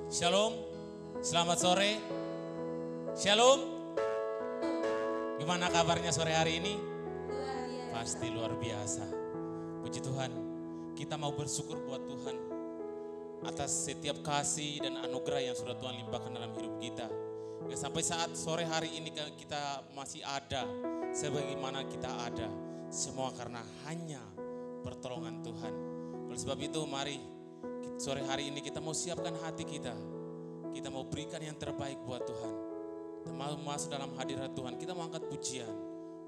Shalom, selamat sore. Shalom. Gimana kabarnya sore hari ini? Pasti luar biasa. Puji Tuhan, kita mau bersyukur buat Tuhan atas setiap kasih dan anugerah yang sudah Tuhan limpahkan dalam hidup kita. Ya, sampai saat sore hari ini kita masih ada sebagaimana kita ada. Semua karena hanya pertolongan Tuhan. Oleh sebab itu mari sore hari ini kita mau siapkan hati kita. Kita mau berikan yang terbaik buat Tuhan. Kita mau masuk dalam hadirat Tuhan. Kita mau angkat pujian.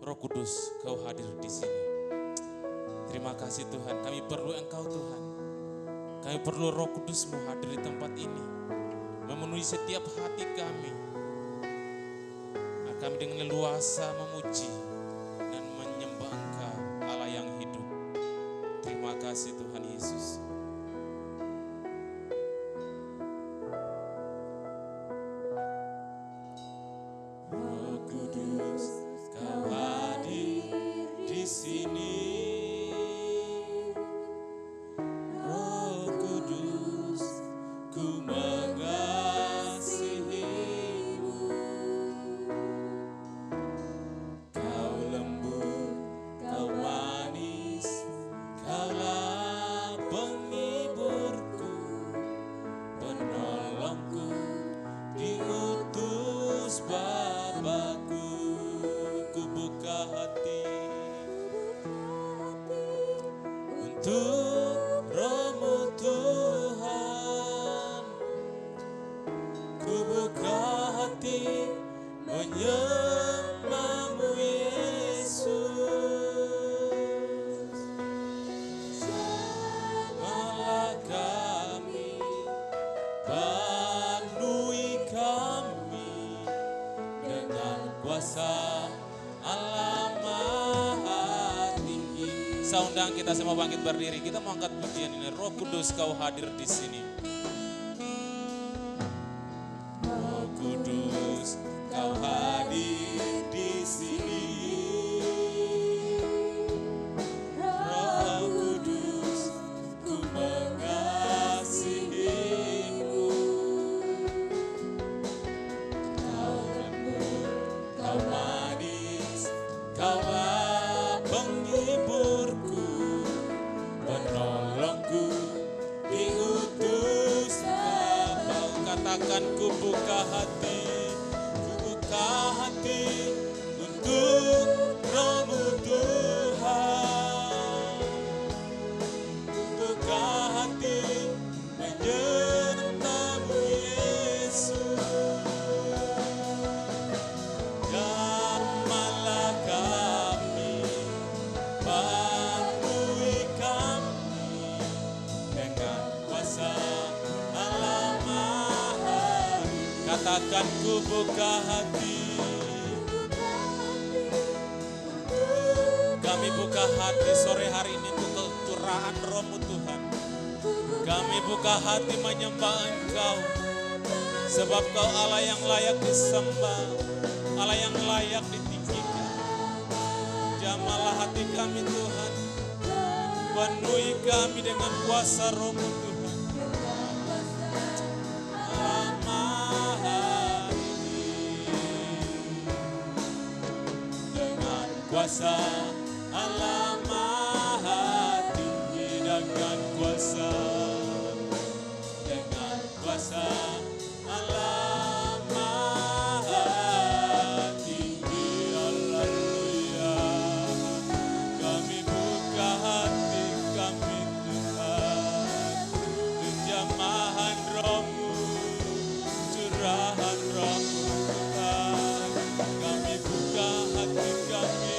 Roh Kudus, Kau hadir di sini. Terima kasih Tuhan. Kami perlu Engkau Tuhan. Kami perlu Roh Kudus-Mu hadir di tempat ini. Memenuhi setiap hati kami. Kami dengan leluasa memuji dan menyembah Engkau Allah yang hidup. Terima kasih Tuhan Yesus. Roh Kudus, Kau hadir di sini. Roh Kudus, ku mengasihi-Mu. Kau lembut, Kau manis, Kaulah penghiburku, penolongku, diutus Bapa-Ku. Ku buka hati untuk Roh-Mu Tuhan. Ku buka hati menyembah-Mu Yesus. Malah kami, penuhi kami dengan kuasa Allah Maha Tinggi. Saya undang kita semua bangkit berdiri. Kita mau angkat pujian ini. Roh Kudus, Kau hadir di sini. Roh Kudus, Kau hadir di sini. Roh Kudus, ku mengasihi-Mu. Kau lembut, Kau manis, Kaulah penghiburku, penolongku, diutus Bapa. Katakan ku buka hati untuk Roh-Mu Tuhan. Ku buka hati menyembah-Mu Yesus. Jamahlah kami, penuhi kami dengan kuasa Allah Maha. Katakan ku buka hati. Kami buka hati sore hari ini untuk curahan Roh-Mu Tuhan. Kami buka hati menyembah Engkau. Sebab Kau Allah yang layak disembah, Allah yang layak ditinggikan. Jamahlah hati kami Tuhan. Penuhi kami dengan kuasa Roh-Mu Tuhan. Allah Maha Tinggi. Dengan kuasa Allah Maha Tinggi. Dengan kuasa Allah Maha Tinggi. Haleluya. Kami buka hati kami Tuhan, penjamahan Roh-Mu, curahan Roh-Mu Tuhan. Kami buka hati kami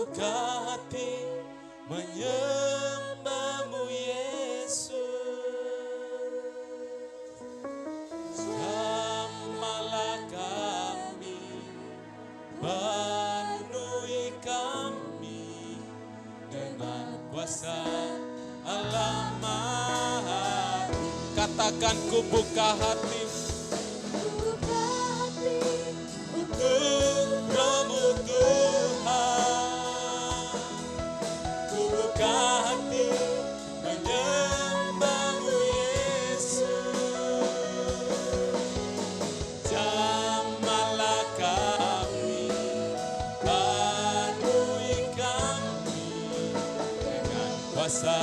buka hati menyembahmu Yesus. Jamahlah kami, penuhi kami dengan kuasa Allah Maha. Katakan ku buka hati untukmu Tuhan. Ku buka hati menyembahmu Yesus. Jamahlah kami, penuhi kami dengan kuasa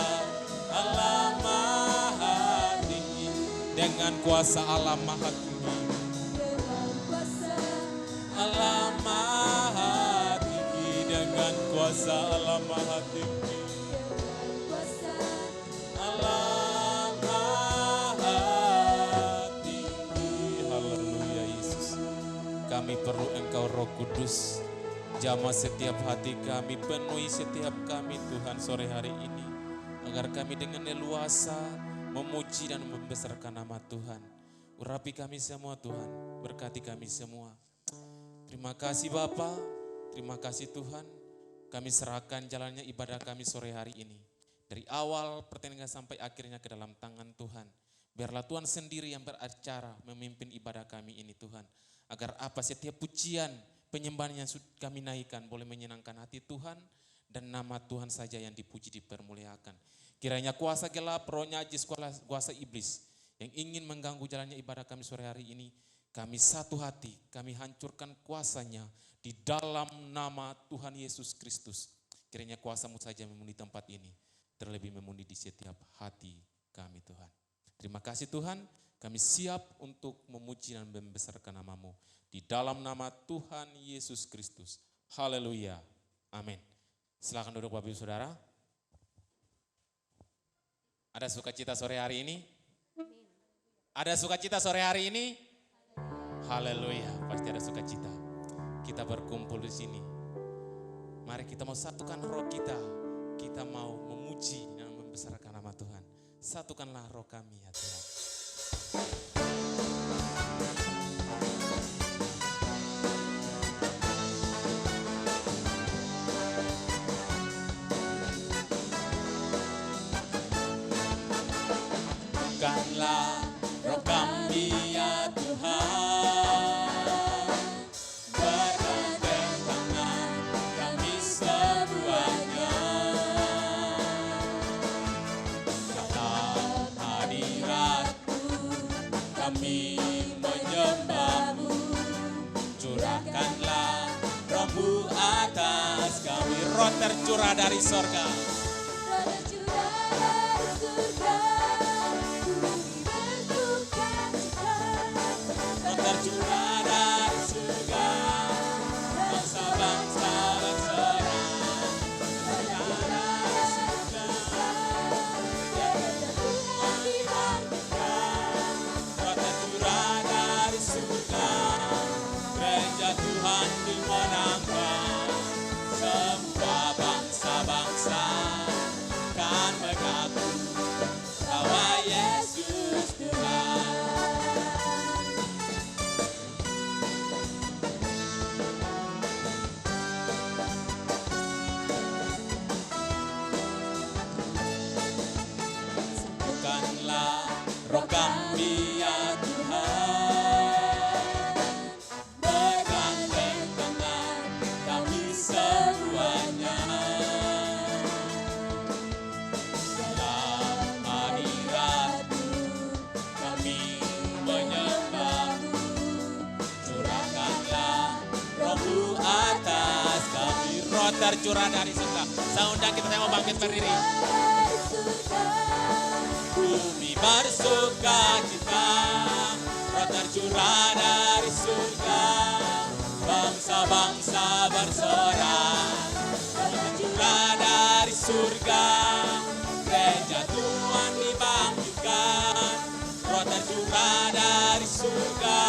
Allah Maha Tinggi. Dengan kuasa Allah Maha Tinggi. Allah Maha Tinggi. Dengan kuasa Allah Maha Tinggi. Allah Maha Tinggi. Haleluya Yesus. Kami perlu Engkau Roh Kudus. Jamah setiap hati kami, penuhi setiap kami Tuhan sore hari ini. Agar kami dengan leluasa memuji dan membesarkan nama Tuhan. Urapi kami semua Tuhan, berkati kami semua. Terima kasih Bapa, terima kasih Tuhan. Kami serahkan jalannya ibadah kami sore hari ini. Dari awal pertandingan sampai akhirnya ke dalam tangan Tuhan. Biarlah Tuhan sendiri yang beracara memimpin ibadah kami ini Tuhan. Agar apa setiap pujian, penyembahan yang kami naikkan boleh menyenangkan hati Tuhan. Dan nama Tuhan saja yang dipuji dipermuliakan. Kiranya kuasa gelap, roh najis, kuasa iblis yang ingin mengganggu jalannya ibadah kami sore hari ini. Kami satu hati, kami hancurkan kuasanya di dalam nama Tuhan Yesus Kristus. Kiranya kuasa-Mu saja memenuhi tempat ini, terlebih memenuhi di setiap hati kami Tuhan. Terima kasih Tuhan, kami siap untuk memuji dan membesarkan nama-Mu. Di dalam nama Tuhan Yesus Kristus. Haleluya. Amin. Silakan duduk Bapak Ibu Saudara. Ada sukacita sore hari ini? Ada sukacita sore hari ini? Haleluya, pasti ada sukacita. Kita berkumpul di sini. Mari kita mau satukan roh kita. Kita mau memuji dan membesarkan nama Tuhan. Satukanlah roh kami ya Tuhan. Bukanlah roh kami ya Tuhan, bergandeng tangan kami semuanya. Dalam hadirat-Mu kami menyembah-Mu, curahkanlah roh-Mu atas kami. Roh tercurah dari sorga. Tercurah dari surga, bangsa-bangsa bersorak. Tercurah dari surga, Tuhan dibangkitkan. Tercurah dari surga, gereja Tuhan dimenangkan. Semua bangsa-bangsa kan mengaku bahwa Yesus Tuhan. Roh kami ya Tuhan, bergandeng tangan kami semuanya. Dalam hadirat-Mu kami menyembah-Mu, curahkanlah roh-Mu atas kami. Roh tercurah dari surga. Saya undang kita mau bangkit berdiri. Bumi bersuka cita, roh tercurah dari surga, bangsa-bangsa bersorak. Roh tercurah dari surga, gereja Tuhan dibangkitkan. Roh tercurah dari surga,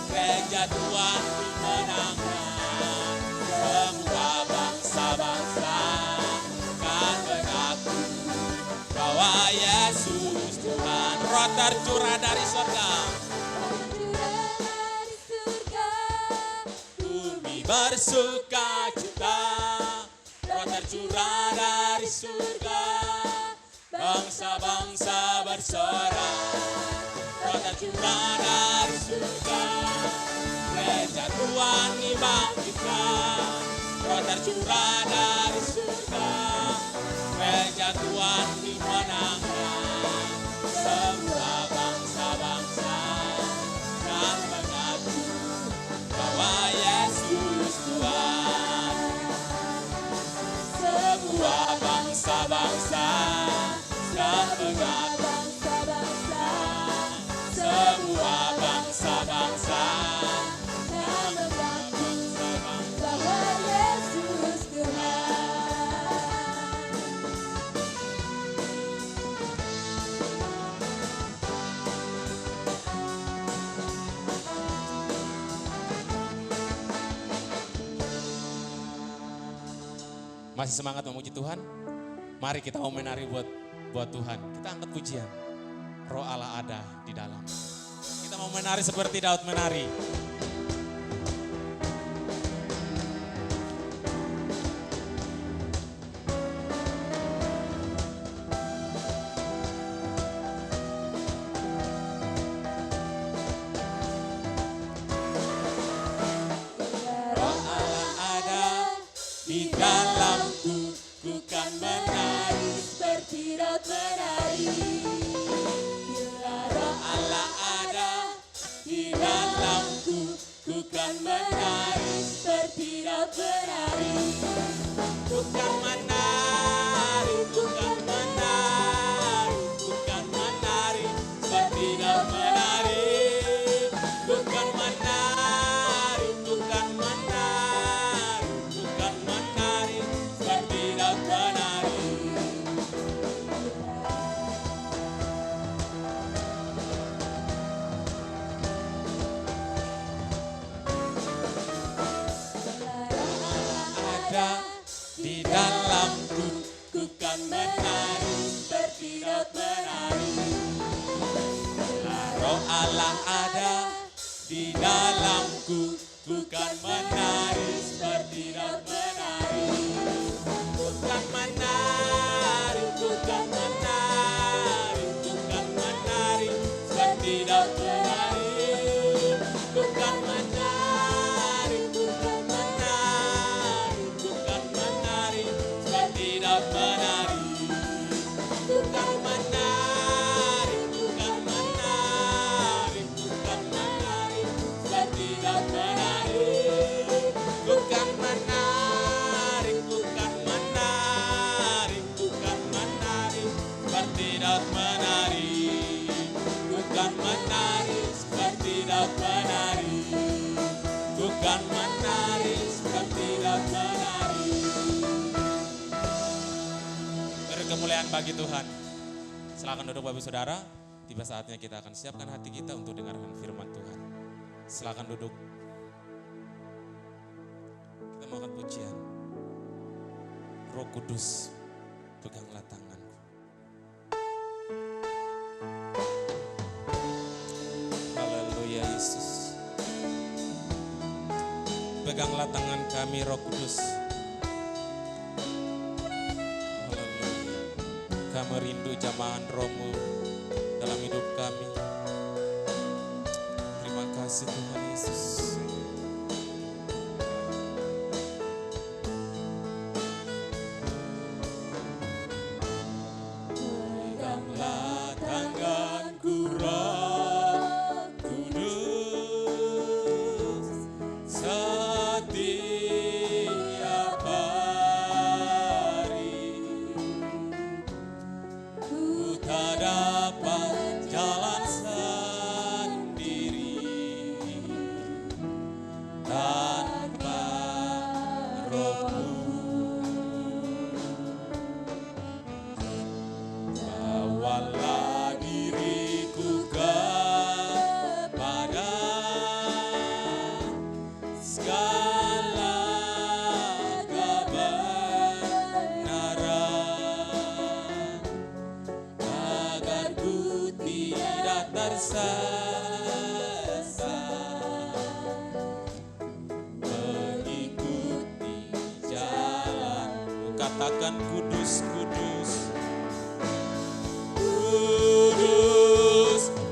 gereja Tuhan dimenangkan. Semua bangsa Roh tercurah dari surga. Bumi bersuka cita. Roh tercurah dari surga. Bangsa-bangsa bersorak. Roh tercurah dari surga. Gereja Tuhan dibangkitkan. Roh tercurah dari surga. Gereja Tuhan dimenangkan. Semua bangsa-bangsa dan mengaku bahwa Yesus Tuhan. Semua bangsa-bangsa dan mengaku. Semua bangsa-bangsa dan mengaku bahwa Yesus Tuhan. Masih semangat memuji Tuhan? Mari kita mau menari buat Tuhan. Kita angkat pujian. Roh Allah ada di dalam. Kita mau menari seperti Daud menari. Roh Allah ada di dalamku, ku kan menari seperti Daud menari. Bila Roh Allah ada di dalamku, ku kan menari seperti Daud menari. Ku kan menari, ku kan menari, ku kan menari seperti Daud menari. Ku kan menari, ku kan menari, ku kan menari seperti Daud menari. Ada di dalamku, ku kan menari seperti Daud menari. Roh Allah ada di dalamku, ku kan menari seperti Daud menari. Ku kan menari, ku kan menari, ku kan menari seperti Daud menari. Ku kan menari, ku kan menari, ku kan menari seperti Daud menari. Ku kan menari, ku kan menari, ku kan menari seperti Daud menari. Ku kan menari, ku kan menari, ku kan menari seperti Daud menari. Ku kan menari seperti Daud menari. Ku kan menari seperti Daud menari. Beri kemuliaan bagi Tuhan. Silakan duduk Bapak Saudara. Tiba saatnya kita akan siapkan hati kita untuk dengarkan firman Tuhan. Silakan duduk. Kita mau akan pujian. Roh Kudus, peganglah tanganku. Haleluya Yesus. Peganglah tangan kami Roh Kudus. Haleluya. Kami rindu jamahan Roh-Mu dalam hidup kami. Terima kasih Tuhan Yesus. Peganglah tanganku Roh Kudus setiap hari. Ku tak dapat jalan sendiri tanpa Roh-Mu. Bawalah diriku kepada segala kebenaran, agar ku tidak Katakan kudus, kudus. Kudus,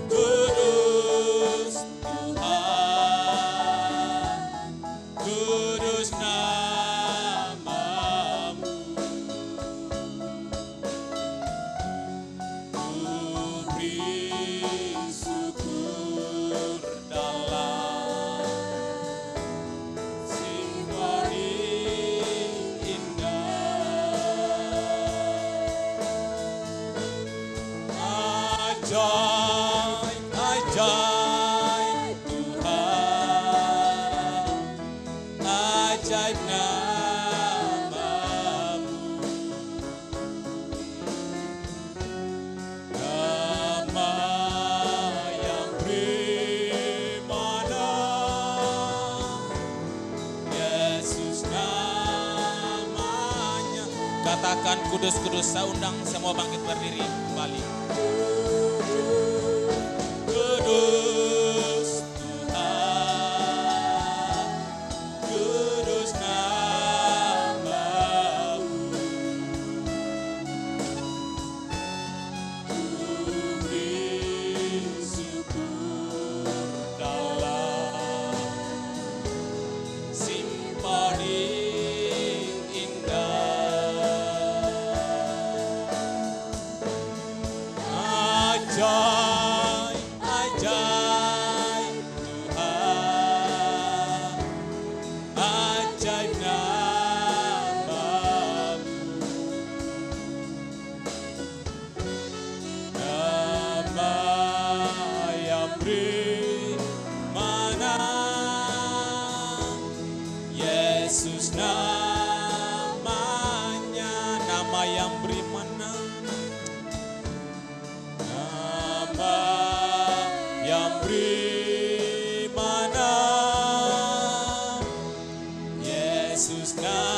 kudus Tuhan, kudus namamu. Ku beri syukur dalam simfoni ajaib, ajaib Tuhan, ajaib namamu. Nama yang beriman, Yesus namanya. Katakan kudus-kudus, saya undang semua bangkit berdiri kembali. Kudus Tuhan, kudus namamu. Ku beri syukur dalam simfoni indah. Ajaib, ajaib Tuhan, ajaib namamu. Nama yang beri mana, Yesus namanya. Nama yang beri mana, nama yang beri mana, Yesus namanya.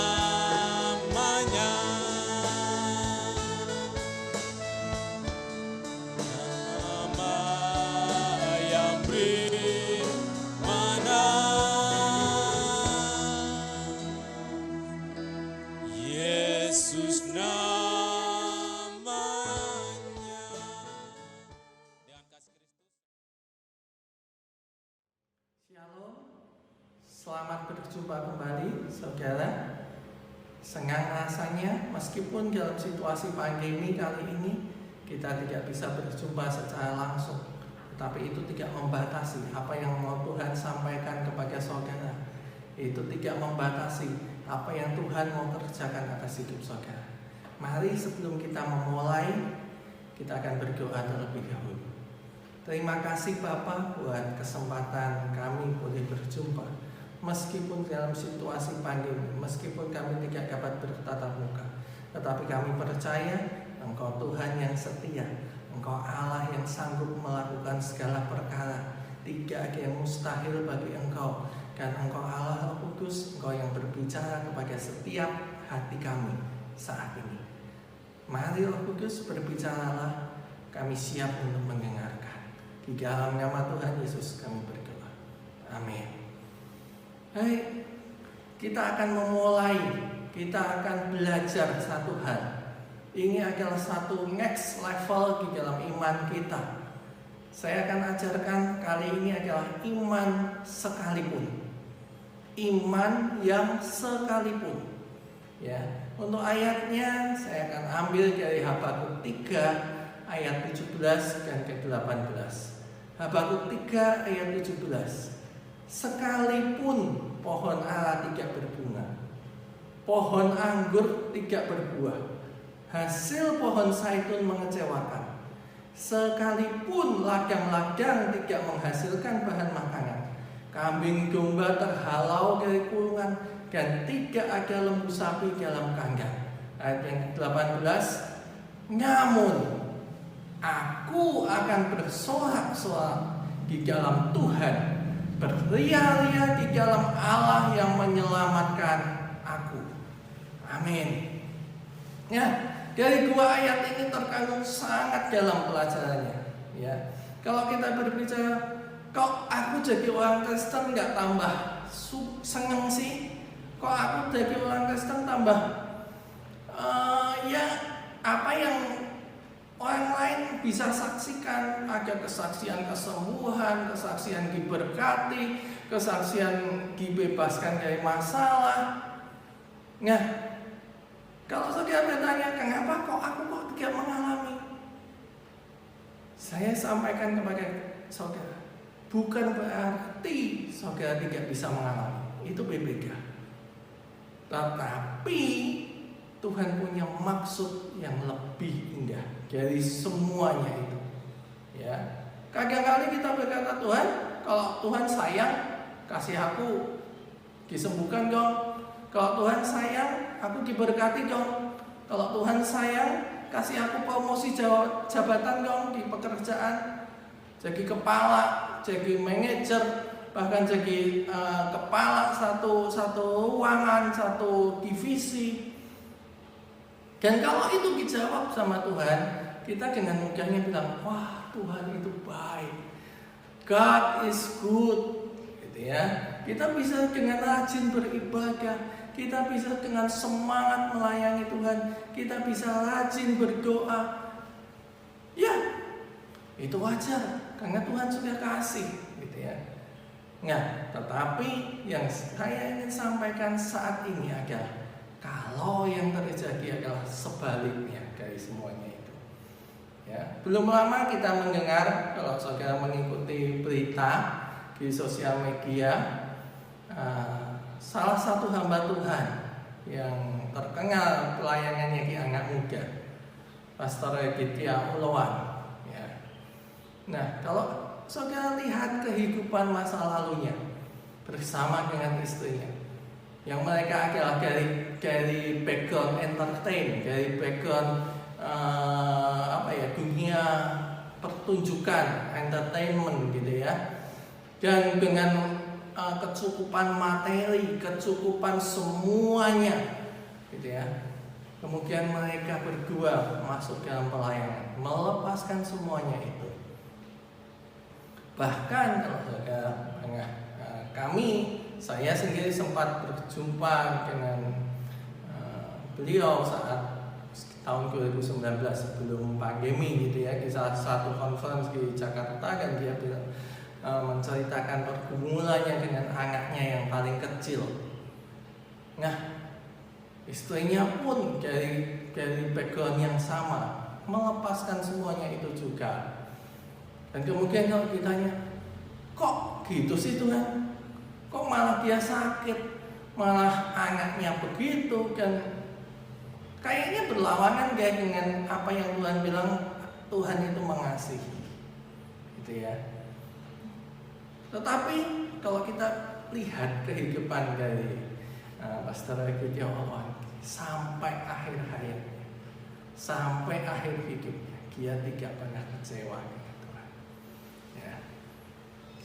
Nama yang beri mana, Yesus namanya. Dengan kasih Kristus. Shalom, selamat berjumpa kembali saudara. Senang rasanya meskipun dalam situasi pandemi kali ini kita tidak bisa berjumpa secara langsung, tetapi itu tidak membatasi apa yang mau Tuhan sampaikan kepada saudara. Itu tidak membatasi apa yang Tuhan mau kerjakan atas hidup saudara. Mari sebelum kita memulai, kita akan berdoa terlebih dahulu. Terima kasih Bapa buat kesempatan kami boleh berjumpa. Meskipun dalam situasi pandemi, meskipun kami tidak dapat bertatap muka, tetapi kami percaya Engkau Tuhan yang setia, Engkau Allah yang sanggup melakukan segala perkara. Tidak ada yang mustahil bagi Engkau. Dan Engkau Allah Roh Kudus, Engkau yang berbicara kepada setiap hati kami saat ini. Mari Roh Kudus berbicaralah, kami siap untuk mendengarkan. Di dalam nama Tuhan Yesus kami berdoa. Amin. Baik, kita akan memulai, kita akan belajar satu hal. Ini adalah satu next level di dalam iman kita. Saya akan ajarkan kali ini adalah iman sekalipun. Iman yang sekalipun. Ya, untuk ayatnya saya akan ambil dari Habakuk 3 ayat 17 dan ke-18. Habakuk 3 ayat 17. Sekalipun pohon ara tidak berbunga, pohon anggur tidak berbuah, hasil pohon zaitun mengecewakan, sekalipun ladang-ladang tidak menghasilkan bahan makanan, kambing domba terhalau dari kurungan, dan tidak ada lembu sapi dalam kandang. Ayat yang ke-18, namun aku akan bersorak-sorak di dalam Tuhan, berria-ria di dalam Allah yang menyelamatkan aku. Amin. Ya, dari dua ayat ini terkandung sangat dalam pelajarannya. Ya, kalau kita berbicara, kok aku jadi orang Kristen nggak tambah seneng sih? Kok aku jadi orang Kristen tambah bisa saksikan, ada kesaksian kesembuhan, kesaksian diberkati, kesaksian dibebaskan dari masalah. Nah, kalau saudara bertanya, kenapa kok aku tidak mengalami? Saya sampaikan kepada saudara, bukan berarti saudara tidak bisa mengalami. Itu berbeda. Tetapi Tuhan punya maksud yang lebih indah dari semuanya itu. Ya, kadang-kali kita berkata, Tuhan, kalau Tuhan sayang, kasih aku disembuhkan dong. Kalau Tuhan sayang, aku diberkati dong. Kalau Tuhan sayang, kasih aku promosi jabatan dong di pekerjaan. Jadi kepala, jadi manajer, bahkan jadi kepala satu ruangan, satu divisi. Dan kalau itu dijawab sama Tuhan, kita dengan mudahnya bilang, wah, Tuhan itu baik, God is good, gitu ya. Kita bisa dengan rajin beribadah, kita bisa dengan semangat melayani Tuhan, kita bisa rajin berdoa. Ya, itu wajar, karena Tuhan sudah kasih, gitu ya. Nah, tetapi yang saya ingin sampaikan saat ini adalah, kalau yang terjadi adalah sebaliknya dari semuanya itu. Ya, belum lama kita mendengar, kalau saudara mengikuti berita di sosial media, salah satu hamba Tuhan yang terkenal pelayanannya di anak muda, Pastor Aditya Ulawan. Ya. Nah, kalau saudara lihat kehidupan masa lalunya bersama dengan istrinya, yang mereka adalah dari background entertain, dari background dunia pertunjukan, entertainment gitu ya, dan dengan kecukupan materi, kecukupan semuanya gitu ya. Kemudian mereka berdua masuk dalam pelayanan, melepaskan semuanya itu. Bahkan kalau saudara saya sendiri sempat berjumpa dengan beliau saat tahun 2019 sebelum pandemi gitu ya, di salah satu conference di Jakarta, dan dia menceritakan pergumulannya dengan anaknya yang paling kecil. Nah, istrinya pun dari background yang sama, melepaskan semuanya itu juga. Dan kemudian kalau ditanya, kok gitu sih Tuhan? Kok malah dia sakit, malah anaknya begitu, dan kayaknya berlawanan kayak dengan apa yang Tuhan bilang, Tuhan itu mengasihi, gitu ya. Tetapi kalau kita lihat kehidupan dari Pastor Aditya Ulawan sampai akhir hayatnya, sampai akhir hidupnya, dia tidak pernah kecewa dengan Tuhan. Ya.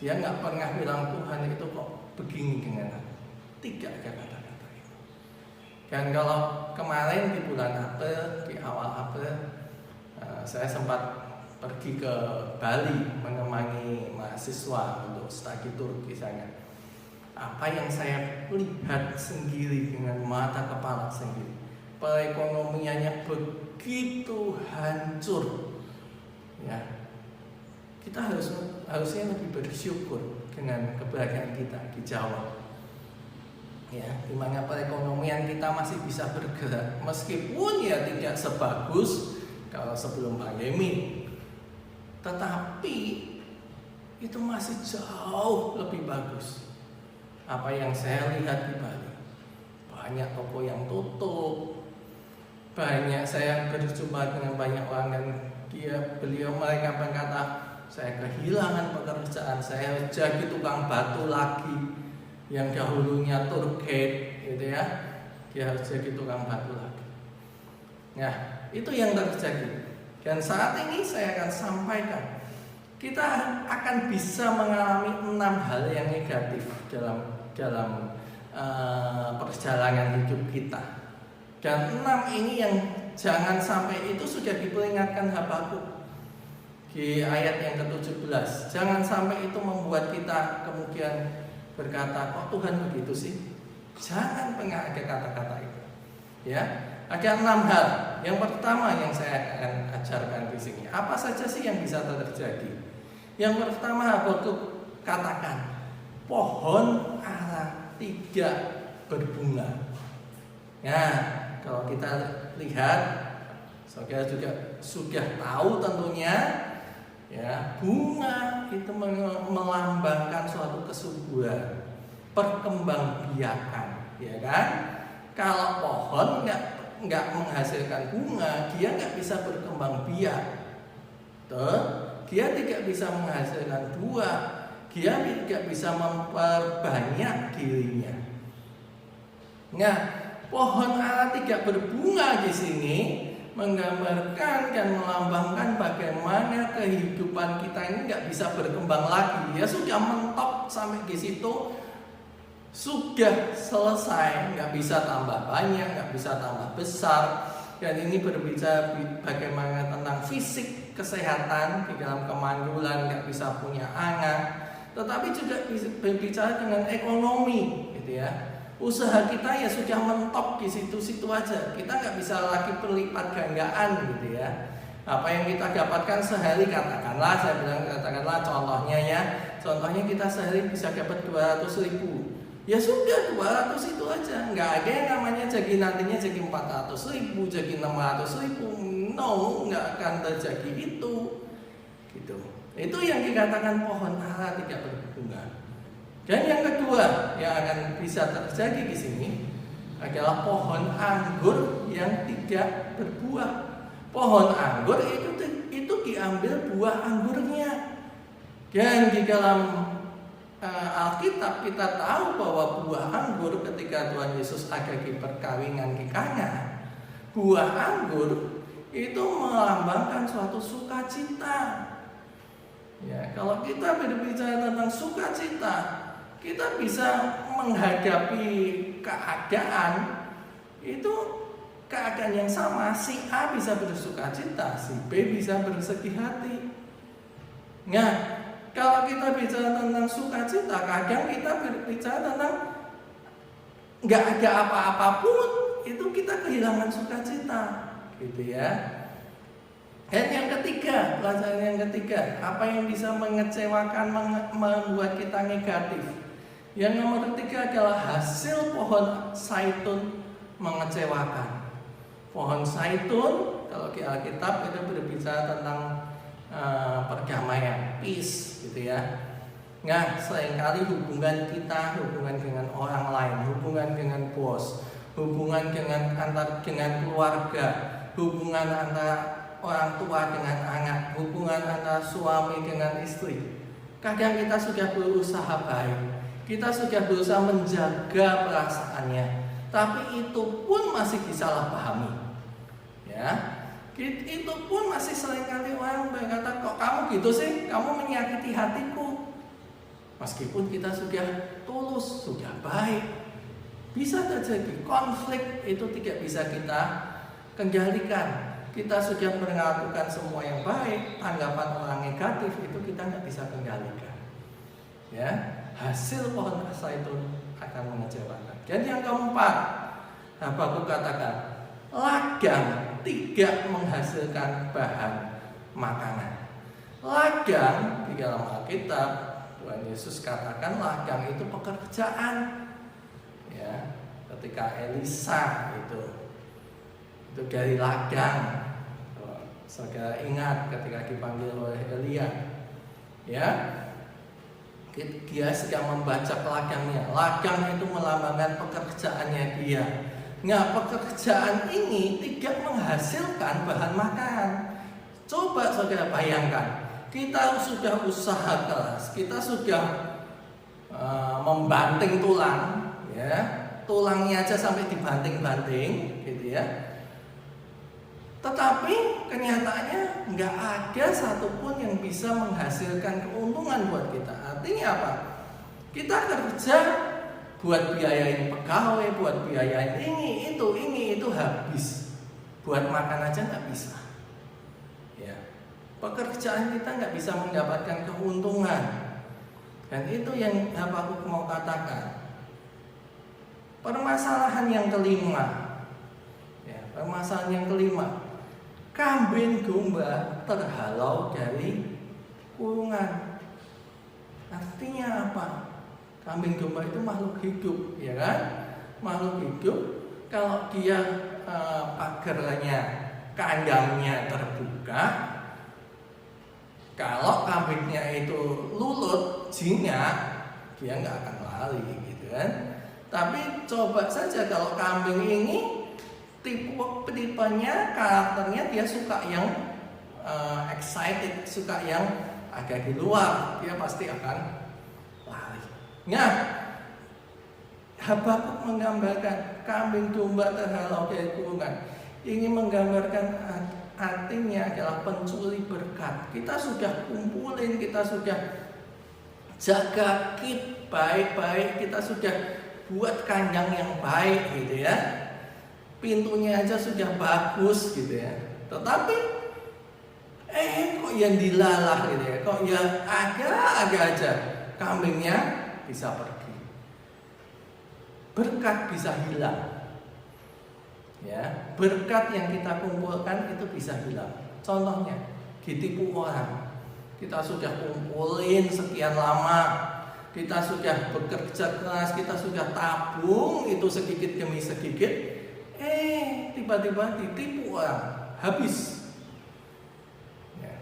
Dia nggak pernah bilang Tuhan itu kok begini dengan aku. Tidak ada kata-kata itu. Dan kalau kemarin di bulan April, di awal April, saya sempat pergi ke Bali menemani mahasiswa untuk studi tour di sana. Apa yang saya lihat sendiri dengan mata kepala sendiri, perekonomiannya begitu hancur. Ya, kita harusnya lebih bersyukur dengan keberadaan kita di Jawa, ya, di mana perekonomian kita masih bisa bergerak, meskipun ya tidak sebagus kalau sebelum pandemi, tetapi itu masih jauh lebih bagus. Apa yang saya lihat di Bali, banyak toko yang tutup, banyak, saya berjumpa dengan banyak orang dan mereka berkata, saya kehilangan pekerjaan, saya jadi tukang batu lagi, yang dahulunya tour guide gitu ya, dia harus jadi tukang batu lagi. Nah, itu yang terjadi. Dan saat ini saya akan sampaikan, kita akan bisa mengalami 6 hal yang negatif dalam perjalanan hidup kita. Dan 6 ini yang jangan sampai itu sudah diperingatkan Habakuk di ayat yang ke-17. Jangan sampai itu membuat kita kemudian berkata, kok Tuhan begitu sih? Jangan pernah ada kata-kata itu. Ya, Ada 6 hal. Yang pertama yang saya akan ajarkan di sini. Apa saja sih yang bisa terjadi? Yang pertama Habakuk katakan, pohon ara tidak berbunga. Nah, kalau kita lihat, saudara juga sudah tahu tentunya, ya, bunga itu melambangkan suatu kesuburan, perkembangbiakan, ya kan? Kalau pohon nggak menghasilkan bunga, dia nggak bisa berkembang biak. Dia tidak bisa menghasilkan buah, dia tidak bisa memperbanyak dirinya. Nah, pohon ara tidak berbunga di sini menggambarkan dan melambangkan bagaimana kehidupan kita ini nggak bisa berkembang lagi. Ya sudah mentok sampai di situ. Sudah selesai, nggak bisa tambah banyak, nggak bisa tambah besar. Dan ini berbicara bagaimana tentang fisik, kesehatan di dalam kemandulan, nggak bisa punya anak. Tetapi juga berbicara dengan ekonomi, gitu ya. Usaha kita ya sudah mentok di situ-situ aja. Kita nggak bisa lagi berlipat gandaan, gitu ya. Apa yang kita dapatkan sehari, katakanlah contohnya ya. Contohnya kita sehari bisa dapat 200.000. Ya sudah 200 itu aja. Nggak ada yang namanya jadi nantinya jadi 400.000, jadi 600.000. No, nggak akan terjadi itu. Gitu. Itu yang dikatakan pohon ara tidak berbunga. Dan yang kedua yang akan bisa terjadi di sini adalah pohon anggur yang tidak berbuah. Pohon anggur itu diambil buah anggurnya. Dan di dalam Alkitab kita tahu bahwa buah anggur ketika Tuhan Yesus ada di perkawinan di Kana, buah anggur itu melambangkan suatu sukacita. Ya, kalau kita berbicara tentang sukacita, kita bisa menghadapi keadaan itu keadaan yang sama. Si A bisa bersukacita, si B bisa bersedih hati. Nah, kalau kita bicara tentang sukacita, kadang kita berbicara tentang nggak ada apa-apapun, itu kita kehilangan sukacita, gitu ya. Dan yang ketiga, pelajaran yang ketiga, apa yang bisa mengecewakan, membuat kita negatif. Yang nomor ketiga adalah hasil pohon zaitun mengecewakan. Pohon zaitun, kalau di Alkitab itu berbicara tentang perdamaian, peace, gitu ya. Nah, seringkali hubungan kita, hubungan dengan orang lain, hubungan dengan bos, hubungan dengan keluarga, hubungan antara orang tua dengan anak, hubungan antara suami dengan istri. Kadang kita sudah berusaha baik, kita sudah berusaha menjaga perasaannya, tapi itu pun masih disalahpahami. Ya. Itu pun masih seringkali orang berkata, kok kamu gitu sih, kamu menyakiti hatiku. Meskipun kita sudah tulus, sudah baik, bisa terjadi konflik itu tidak bisa kita kendalikan. Kita sudah melakukan semua yang baik, tanggapan orang negatif itu kita nggak bisa kendalikan. Ya, hasil pohon zaitun akan mengecewakan. Dan yang keempat, Habakuk katakan, ladang tidak menghasilkan bahan makanan. Ladang di dalam Alkitab Tuhan Yesus katakan ladang itu pekerjaan. Ya, ketika Elisa itu dari ladang. Saudara ingat ketika dipanggil oleh Elia, ya, dia sedang membaca ladangnya. Ladang itu melambangkan pekerjaannya dia. Nah, pekerjaan ini tidak menghasilkan bahan makanan. Coba saudara bayangkan, kita sudah usaha keras, kita sudah membanting tulang, ya, tulangnya aja sampai dibanting-banting, gitu ya. Tetapi kenyataannya nggak ada satupun yang bisa menghasilkan keuntungan buat kita. Artinya apa? Kita kerja buat biayain pegawai, buat biayain ini itu habis. Buat makan aja nggak bisa. Ya, pekerjaan kita nggak bisa mendapatkan keuntungan. Dan itu yang Habakuk mau katakan. Permasalahan yang kelima. Ya, permasalahan yang kelima, kambing domba terhalau dari kurungan. Artinya apa? Kambing domba itu makhluk hidup, ya kan? Makhluk hidup. Kalau dia pagarnya, kandangnya terbuka, kalau kambingnya itu lulut, jinak, dia nggak akan lari, gitu kan? Tapi coba saja kalau kambing ini tipenya, karakternya dia suka yang excited, suka yang agak di luar, dia pasti akan lari. Nah, Habakuk menggambarkan kambing domba terhalau dari kurungan. Ini menggambarkan artinya adalah pencuri berkat. Kita sudah kumpulin, kita sudah jaga keep baik-baik, kita sudah buat kandang yang baik gitu ya. Pintunya aja sudah bagus gitu ya. Tetapi kok yang dilalah gitu ya. Kok ya agak aja kambingnya bisa pergi. Berkat bisa hilang. Ya, berkat yang kita kumpulkan itu bisa hilang. Contohnya, ditipu orang. Kita sudah kumpulin sekian lama, kita sudah bekerja keras, kita sudah tabung itu sedikit demi sedikit. Tiba-tiba ditipu orang, habis. Ya.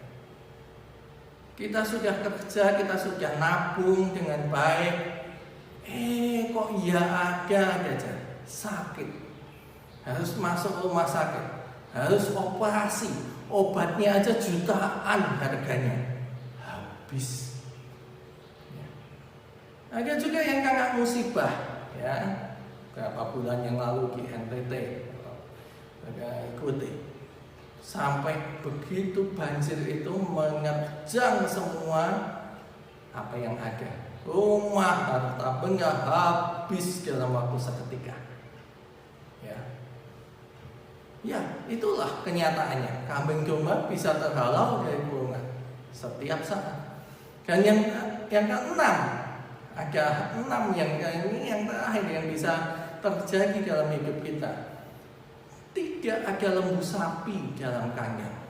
Kita sudah kerja, kita sudah nabung dengan baik. Kok ya ada aja sakit. Harus masuk rumah sakit, harus operasi, obatnya aja jutaan harganya, habis. Ya. Ada juga yang kena musibah, ya, berapa bulan yang lalu di NTT, ikuti, sampai begitu banjir itu menerjang semua apa yang ada, rumah, harta benda habis dalam waktu seketika. Ya, itulah kenyataannya. Kambing domba bisa terhalau dari kurungan setiap saat. Dan yang keenam, ada 6 yang ini yang terakhir yang bisa terjadi dalam hidup kita. Tidak ada lembu sapi dalam kandang.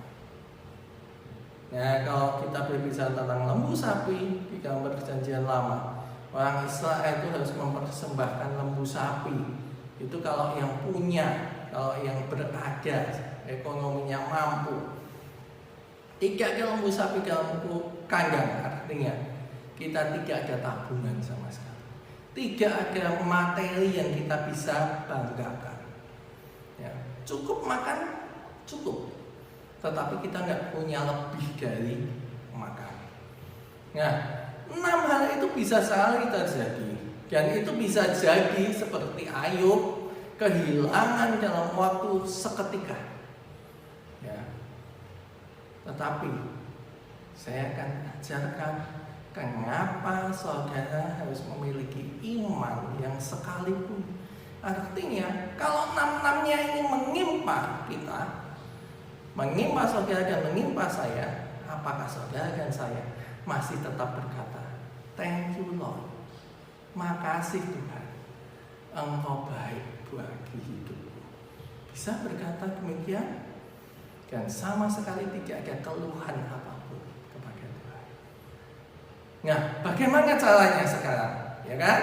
Nah, kalau kita berbicara tentang lembu sapi di dalam Perjanjian Lama, orang Israel itu harus mempersembahkan lembu sapi. Itu kalau yang punya, kalau yang berada, ekonominya mampu. Tidak ada lembu sapi dalam kandang, artinya kita tidak ada tabungan sama sekali. Tidak ada materi yang kita bisa banggakan. Ya, cukup makan, cukup. Tetapi kita nggak punya lebih dari makan. Nah, 6 hal itu bisa sekali terjadi. Dan itu bisa jadi seperti Ayub, kehilangan dalam waktu seketika. Ya. Tetapi saya akan ajarkan kenapa saudara harus memiliki iman yang sekalipun. Artinya kalau 6-6-nya ini menimpa kita, menimpa saudara dan menimpa saya, apakah saudara dan saya masih tetap berkata, "Thank you Lord, makasih Tuhan, Engkau baik bagi hidupku"? Bisa berkata demikian? Dan sama sekali tidak ada keluhan apapun kepada Tuhan. Nah, bagaimana caranya sekarang? Ya kan?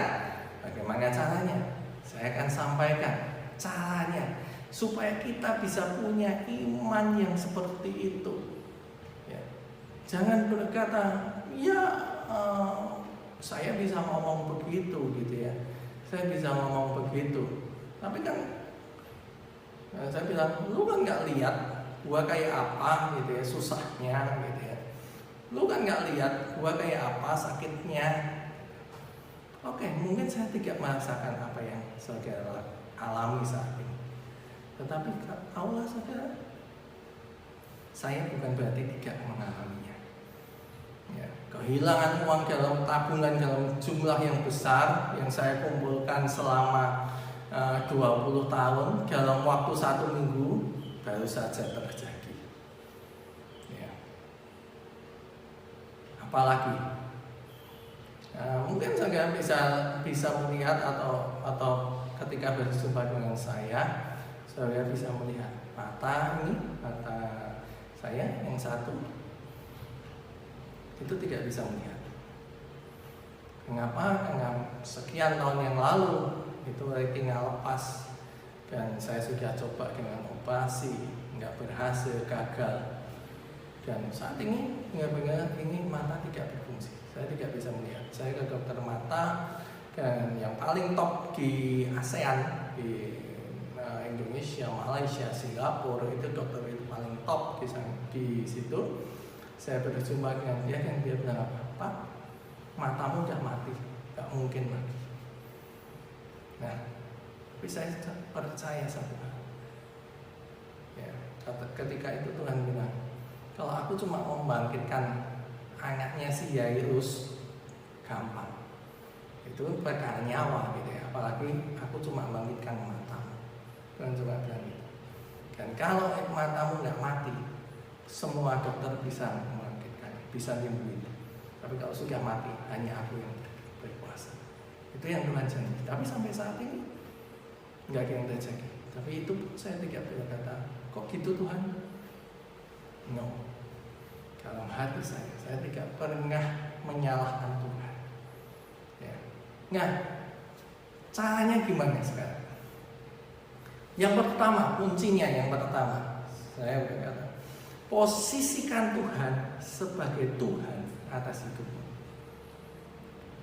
Bagaimana caranya? Saya akan sampaikan caranya supaya kita bisa punya iman yang seperti itu. Ya. Jangan berkata, saya bisa ngomong begitu gitu ya. Saya bisa ngomong begitu. Tapi kan saya bilang, lu kan nggak lihat gua kayak apa gitu ya, susahnya gitu ya. Lu kan nggak lihat gua kayak apa sakitnya. Oke, mungkin saya tidak merasakan apa yang saudara alami saat ini. Tetapi Allah saudara, saya bukan berarti tidak mengalaminya. Ya, kehilangan uang dalam tabungan dalam jumlah yang besar yang saya kumpulkan selama 20 tahun dalam waktu 1 minggu baru saja terjadi. Ya. Apalagi mungkin saudara bisa melihat atau ketika berjumpa dengan saya Saudara bisa melihat mata ini, mata saya yang satu itu tidak bisa melihat. Kenapa? Karena sekian tahun yang lalu itu retina lepas dan saya sudah coba dengan operasi, nggak berhasil, gagal. Dan saat ini benar-benar ini mata tidak berfungsi. Saya tidak bisa melihat. Saya ke dokter mata dan yang paling top di ASEAN, di Indonesia, Malaysia, Singapura, itu dokter itu paling top di situ. Saya berjumpa dengan dia dan dia bilang, Pak, matamu udah mati, gak mungkin mati. Nah, tapi saya percaya satu hal. Ya, ketika itu Tuhan bilang, kalau aku cuma mau membangkitkan anaknya si Yairus, gampang. Itu perkara nyawa gitu ya. Apalagi aku cuma membangkitkan matamu. Tuhan coba bilang gitu. Dan kalau matamu nggak mati, semua dokter bisa membangkitkan, bisa nyembuhin. Tapi kalau sudah mati, hanya aku yang berkuasa. Itu yang Tuhan janji. Tapi sampai saat ini nggak ada yang terjadi. Tapi itu saya tidak berkata, kok gitu Tuhan? No. Dalam hati saya tidak pernah menyalahkan Tuhan. Ya. Nah, caranya gimana sekarang? Yang pertama, kuncinya yang pertama, saya berkata, posisikan Tuhan sebagai Tuhan atas hidupmu.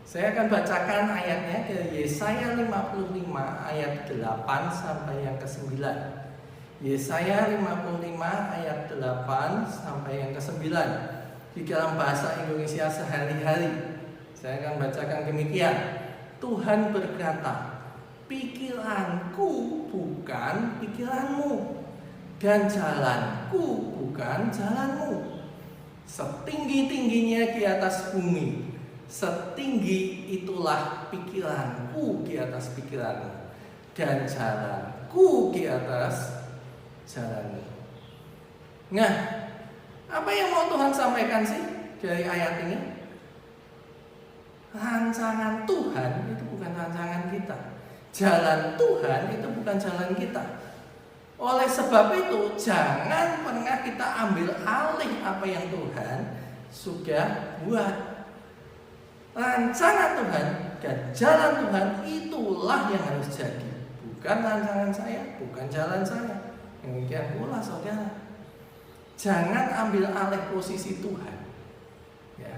Saya akan bacakan ayatnya dari Yesaya 55 ayat 8 sampai yang ke-9. Yesaya 55 ayat 8 sampai yang ke-9 di dalam bahasa Indonesia sehari-hari. Saya akan bacakan demikian. Tuhan berkata, pikiranku bukan pikiranmu, dan jalanku bukan jalanmu. Setinggi-tingginya di atas bumi, setinggi itulah pikiranku di atas pikiranmu, dan jalanku di atas jalanmu. Nah, apa yang mau Tuhan sampaikan sih dari ayat ini? Rancangan Tuhan itu bukan rancangan kita. Jalan Tuhan itu bukan jalan kita. Oleh sebab itu, jangan pernah kita ambil alih apa yang Tuhan sudah buat. Rancangan Tuhan dan jalan Tuhan itulah yang harus jadi. Bukan rancangan saya, bukan jalan saya. Demikian pula saudara, jangan ambil alih posisi Tuhan. Ya.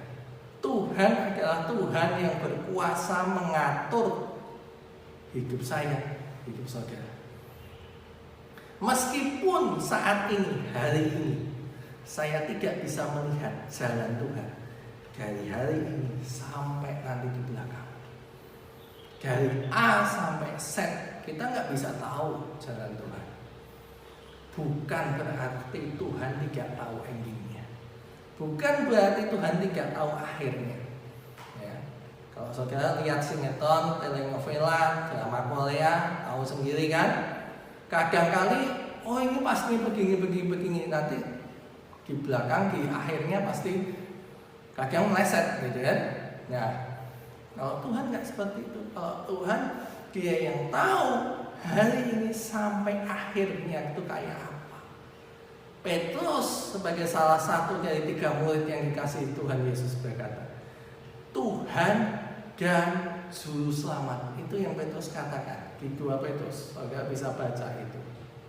Tuhan adalah Tuhan yang berkuasa mengatur hidup saya, hidup saudara. Meskipun saat ini, hari ini, saya tidak bisa melihat jalan Tuhan dari hari ini sampai nanti di belakang. Dari A sampai Z, kita nggak bisa tahu jalan Tuhan. Bukan berarti Tuhan tidak tahu endingnya. Bukan berarti Tuhan tidak tahu akhirnya. Ya. Kalau saudara lihat sinetron, telenovela, drama Korea, tahu sendiri kan. Kadang-kali, oh ini pasti begini, nanti di belakang, di akhirnya pasti kadang meleset gitu kan. Nah, kalau Tuhan nggak seperti itu. Kalau Tuhan, Dia yang tahu hari ini sampai akhirnya itu kayak apa. Petrus sebagai salah satu dari 3 murid yang dikasihi Tuhan Yesus berkata, Tuhan dan Juru Selamat. Itu yang Petrus katakan di 2 Petrus. Saudara bisa baca itu.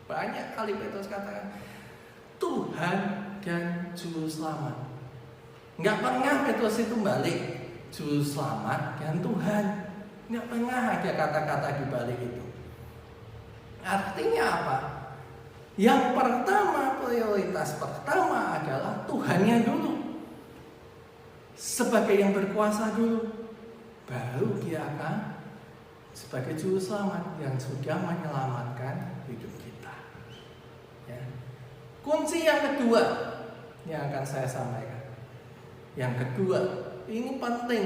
Banyak kali Petrus katakan Tuhan dan Juru Selamat. Nggak pernah Petrus itu balik Juru Selamat dan Tuhan. Nggak pernah ada kata-kata di balik itu. Artinya apa? Yang pertama, prioritas pertama adalah Tuhannya dulu. Sebagai yang berkuasa dulu. Baru Dia akan sebagai Juru Selamat yang sudah menyelamatkan hidup kita. Ya. Kunci yang kedua yang akan saya sampaikan. Yang kedua, ini penting.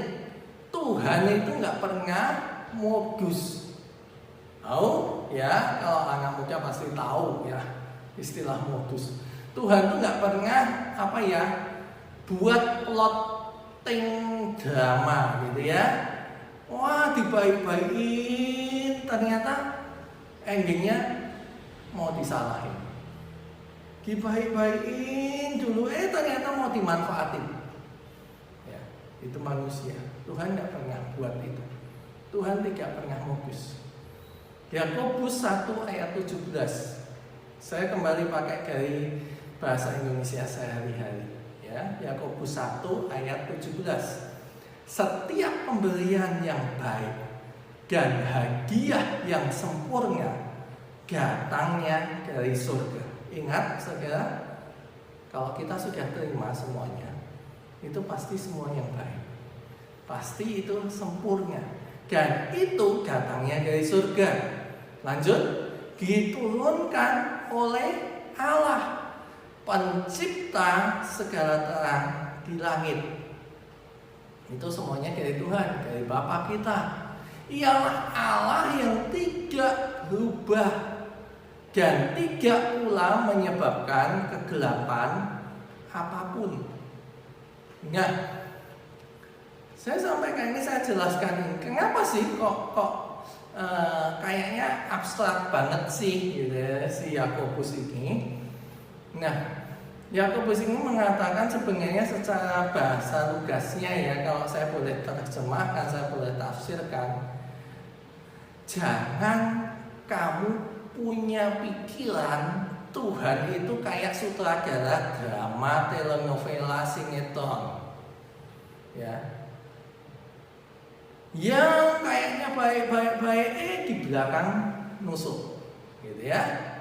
Tuhan itu nggak pernah modus. Tahu ya, kalau anak muda pasti tahu ya istilah modus. Tuhan tuh nggak pernah buat plotting drama gitu ya. Wah dibaik-baikin, ternyata endingnya mau disalahin. Dibaik-baikin dulu, ternyata mau dimanfaatin. Ya, itu manusia. Tuhan tidak pernah buat itu. Tuhan tidak pernah modus. Yakobus 1 ayat 17. Saya kembali pakai dari bahasa Indonesia sehari-hari. Ya, Yakobus 1 ayat 17. Setiap pemberian yang baik dan hadiah yang sempurna datangnya dari surga. Ingat saudara, kalau kita sudah terima semuanya, itu pasti semua yang baik, pasti itu sempurna, dan itu datangnya dari surga. Lanjut, diturunkan oleh Allah, pencipta segala terang di langit. Itu semuanya dari Tuhan, dari Bapa kita. Ialah Allah yang tidak berubah dan tidak pula menyebabkan kegelapan apapun. Ingat, saya sampaikan ini, saya jelaskan ini. Kenapa sih kok kayaknya abstrak banget sih gitu ya, si Yakobus ini. Nah, Yakobus ini mengatakan sebenarnya secara bahasa lugasnya ya, kalau saya boleh terjemahkan, saya boleh tafsirkan, jangan kamu punya pikiran Tuhan itu kayak sutradara drama, telenovela, sinetron, ya, yang kayaknya baik-baik, di belakang nusuk, gitu ya.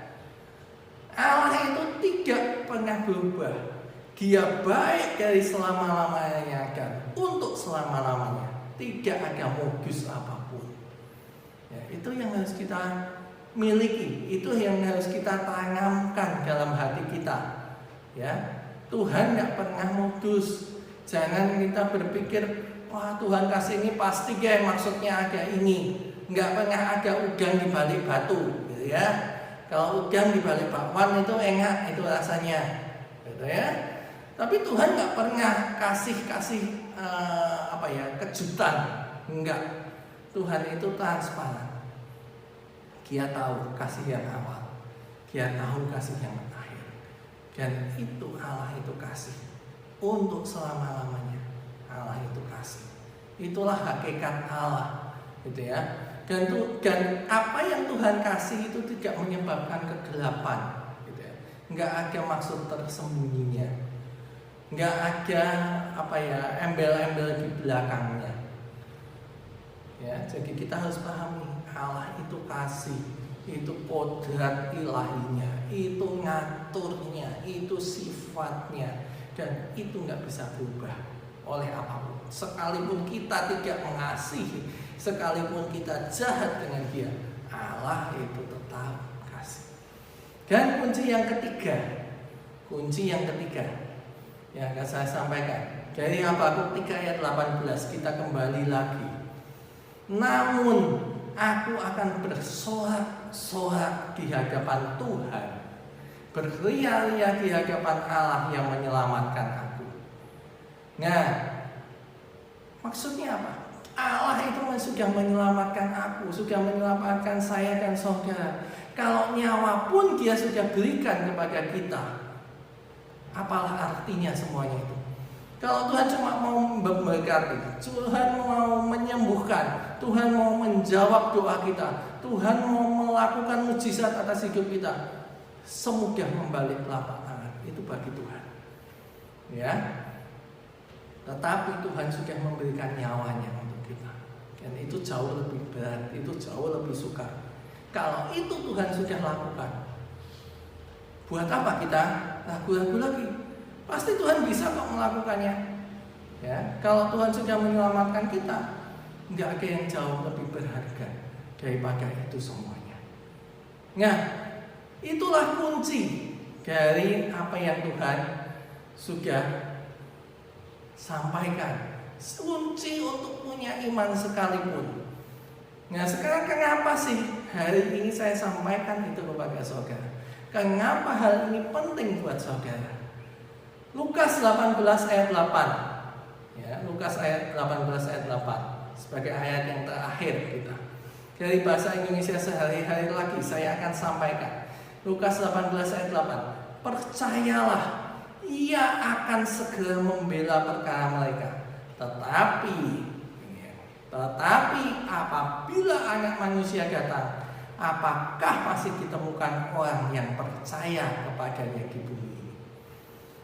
Allah itu tidak pernah berubah. Dia baik dari selama-lamanya dan untuk selama-lamanya. Tidak ada modus apapun. Ya, itu yang harus kita miliki, itu yang harus kita tanamkan dalam hati kita. Ya, Tuhan tidak pernah modus. Jangan kita berpikir, wah Tuhan kasih ini pasti maksudnya ada ini. Nggak pernah ada udang di balik batu, gitu ya. Kalau udang di balik bakwan itu enak, itu rasanya, gitu ya. Tapi Tuhan nggak pernah kasih kejutan, enggak. Tuhan itu transparan. Dia tahu kasih yang awal, Dia tahu kasih yang akhir, dan itu Allah itu kasih untuk selama-lamanya. Allah itu kasih. Itulah hakikat Allah, gitu ya. Dan apa yang Tuhan kasih itu tidak menyebabkan kegelapan, gitu ya. Nggak ada maksud tersembunyinya, nggak ada embel-embel di belakangnya. Ya, jadi kita harus pahami Allah itu kasih, itu kodrat ilahinya, itu ngaturnya, itu sifatnya, dan itu nggak bisa berubah oleh apapun. Sekalipun kita tidak mengasihi, sekalipun kita jahat dengan Dia, Allah itu tetap kasih. Dan kunci yang ketiga yang akan saya sampaikan dari Habakuk 3 ayat 18, kita kembali lagi. Namun aku akan bersorak-sorak di hadapan Tuhan, berria-ria di hadapan Allah yang menyelamatkan aku. Nah, maksudnya apa? Allah itu sudah menyelamatkan aku, sudah menyelamatkan saya dan saudara. Kalau nyawa pun Dia sudah berikan kepada kita, apalah artinya semuanya itu? Kalau Tuhan cuma mau memberkati, Tuhan mau menyembuhkan, Tuhan mau menjawab doa kita, Tuhan mau melakukan mujizat atas hidup kita, semudah membalik telapak tangan, itu bagi Tuhan. Ya. Tetapi Tuhan sudah memberikan nyawanya untuk kita, dan itu jauh lebih berat, itu jauh lebih sukar. Kalau itu Tuhan sudah lakukan, buat apa kita ragu-ragu lagi? Pasti Tuhan bisa kok melakukannya. Ya, kalau Tuhan sudah menyelamatkan kita, nggak ada yang jauh lebih berharga daripada itu semuanya. Nah, itulah kunci dari apa yang Tuhan sudah sampaikan. Kunci untuk punya iman sekalipun. Nah, sekarang kenapa sih hari ini saya sampaikan itu kepada saudara? Kenapa hal ini penting buat saudara? Lukas 18 ayat 8. Ya, Lukas 18 ayat 8 sebagai ayat yang terakhir kita. Dari bahasa Indonesia sehari-hari lagi saya akan sampaikan. Lukas 18 ayat 8. Percayalah, ia akan segera membela perkara mereka. Tetapi apabila Anak Manusia datang, apakah masih ditemukan orang yang percaya kepadanya di bumi ini?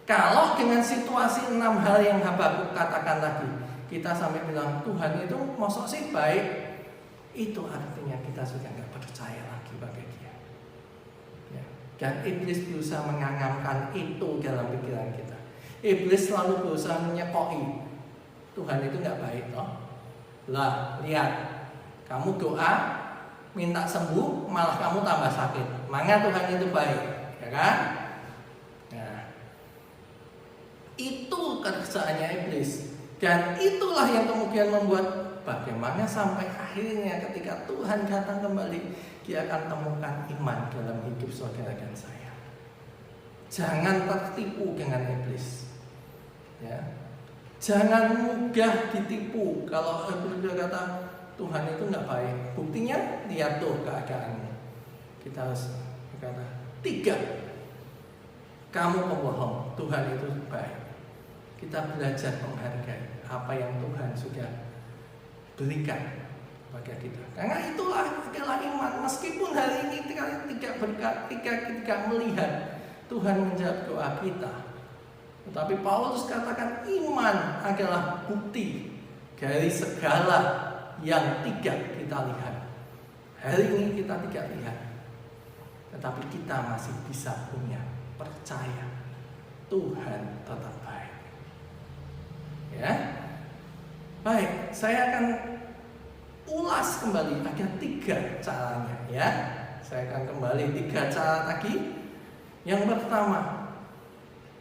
Kalau dengan situasi 6 hal yang Habakuk katakan tadi, kita sampai bilang Tuhan itu mosok sih baik, itu artinya kita sudah nggak percaya lagi pada Dia. Ya. Dan iblis berusaha menganggapkan itu dalam pikiran kita. Iblis selalu berusaha menyekoi Tuhan itu nggak baik, toh. Lah, lihat, kamu doa minta sembuh, malah kamu tambah sakit. Maka Tuhan itu baik, ya kan? Nah, itu kerjaannya iblis. Dan itulah yang kemudian membuat bagaimana sampai akhirnya ketika Tuhan datang kembali, Dia akan temukan iman dalam hidup saudara dan saya. Jangan tertipu dengan iblis, ya. Jangan mudah ditipu. Kalau iblis kata Tuhan itu nggak baik, buktinya lihat tuh keadaannya. Kita harus berkata, 3, kamu pembohong, Tuhan itu baik. Kita belajar menghargai apa yang Tuhan sudah berikan kepada kita. Karena itulah adalah iman. Meskipun hari ini kita tidak melihat Tuhan menjawab doa kita, tetapi Paulus katakan iman adalah bukti dari segala yang tidak kita lihat. Hari ini kita tidak lihat, tetapi kita masih bisa punya percaya Tuhan tetap baik. Ya, baik. Saya akan ulas kembali ada 3 caranya. Ya, saya akan kembali 3 cara tadi. Yang pertama,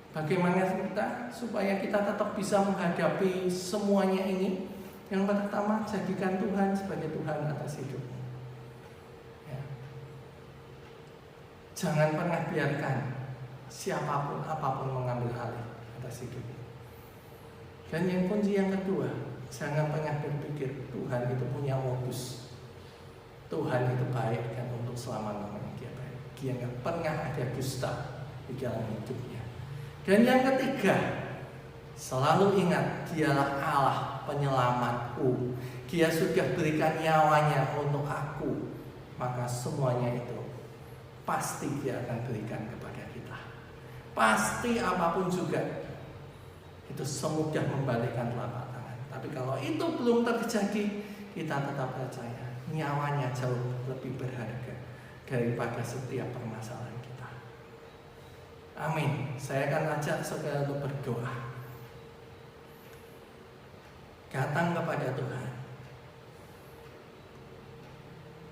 bagaimana kita supaya kita tetap bisa menghadapi semuanya ini? Yang pertama, jadikan Tuhan sebagai Tuhan atas hidupmu. Ya. Jangan pernah biarkan siapapun apapun mengambil alih atas hidupmu. Dan yang kunci yang kedua, jangan pernah berpikir Tuhan itu punya modus. Tuhan itu baik dan untuk selama-lamanya Dia baik. Dia nggak pernah ada dusta di dalam hidupnya. Dan yang ketiga, selalu ingat Dialah Allah penyelamatku. Dia sudah berikan nyawanya untuk aku. Maka semuanya itu pasti Dia akan berikan kepada kita. Pasti apapun juga, itu semudah membalikkan telapak tangan. Tapi kalau itu belum terjadi, kita tetap percaya nyawanya jauh lebih berharga daripada setiap permasalahan kita. Amin. Saya akan ajak saudara untuk berdoa. Datang kepada Tuhan.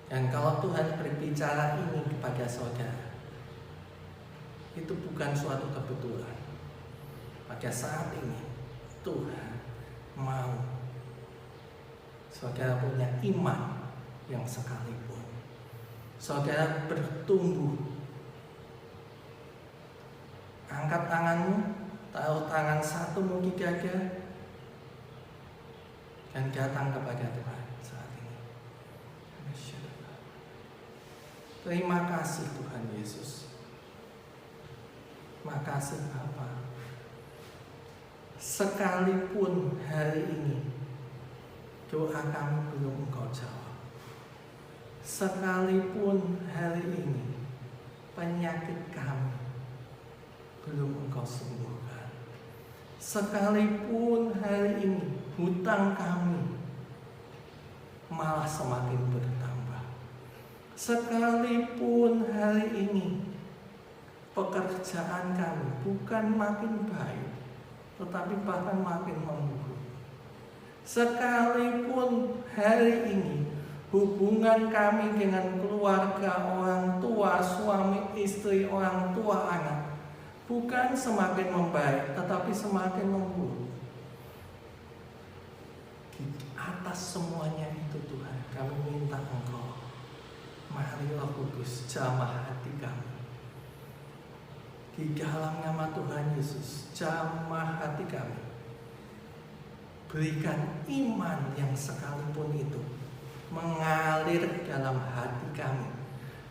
Dan kalau Tuhan berbicara ini kepada saudara, itu bukan suatu kebetulan. Pada saat ini Tuhan mau saudara punya iman yang sekalipun saudara bertumbuh. Angkat tanganmu, taruh tangan satu di dada, dan datang kepada Tuhan saat ini. Terima kasih Tuhan Yesus. Makasih Bapa. Sekalipun hari ini doa kami belum Engkau jawab, sekalipun hari ini penyakit kami belum Engkau sembuhkan, sekalipun hari ini hutang kami malah semakin bertambah, sekalipun hari ini pekerjaan kami bukan makin baik, tetapi bahkan makin memburuk. Sekalipun hari ini hubungan kami dengan keluarga, orang tua, suami, istri, orang tua, anak bukan semakin membaik, tetapi semakin memburuk. Di atas semuanya itu Tuhan, kami minta Engkau, mari Roh Kudus jamah hati kami. Di dalam nama Tuhan Yesus, jamah hati kami. Berikan iman yang sekalipun itu mengalir dalam hati kami,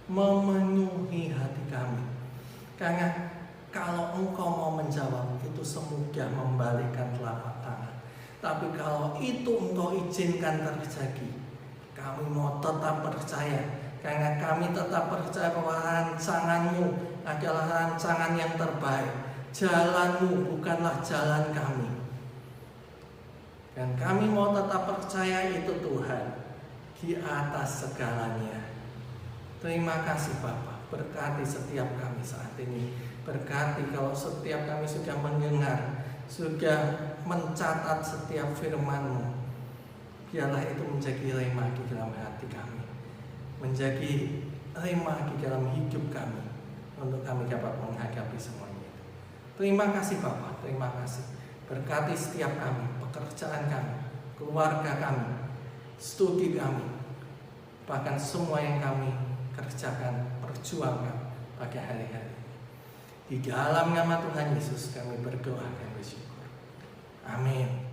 memenuhi hati kami, Karena kalau Engkau mau menjawab, itu semudah membalikan telapak tangan. Tapi kalau itu Engkau izinkan terjadi, kami mau tetap percaya. Karena kami tetap percaya bahwa rancangan-Mu adalah rancangan yang terbaik. Jalan-Mu bukanlah jalan kami. Dan kami mau tetap percaya itu Tuhan di atas segalanya. Terima kasih Bapa, berkati setiap kami saat ini. Berkati kalau setiap kami sudah mendengar, sudah mencatat setiap firman-Mu. Biarlah itu menjadi rema di dalam hati kami, menjadi rema di dalam hidup kami, untuk kami dapat menghadapi semuanya. Terima kasih Bapa, terima kasih. Berkati setiap kami, pekerjaan kami, keluarga kami, studi kami, bahkan semua yang kami kerjakan, perjuangkan pada hari-hari. Di dalam nama Tuhan Yesus kami berdoa dan bersyukur. Amin.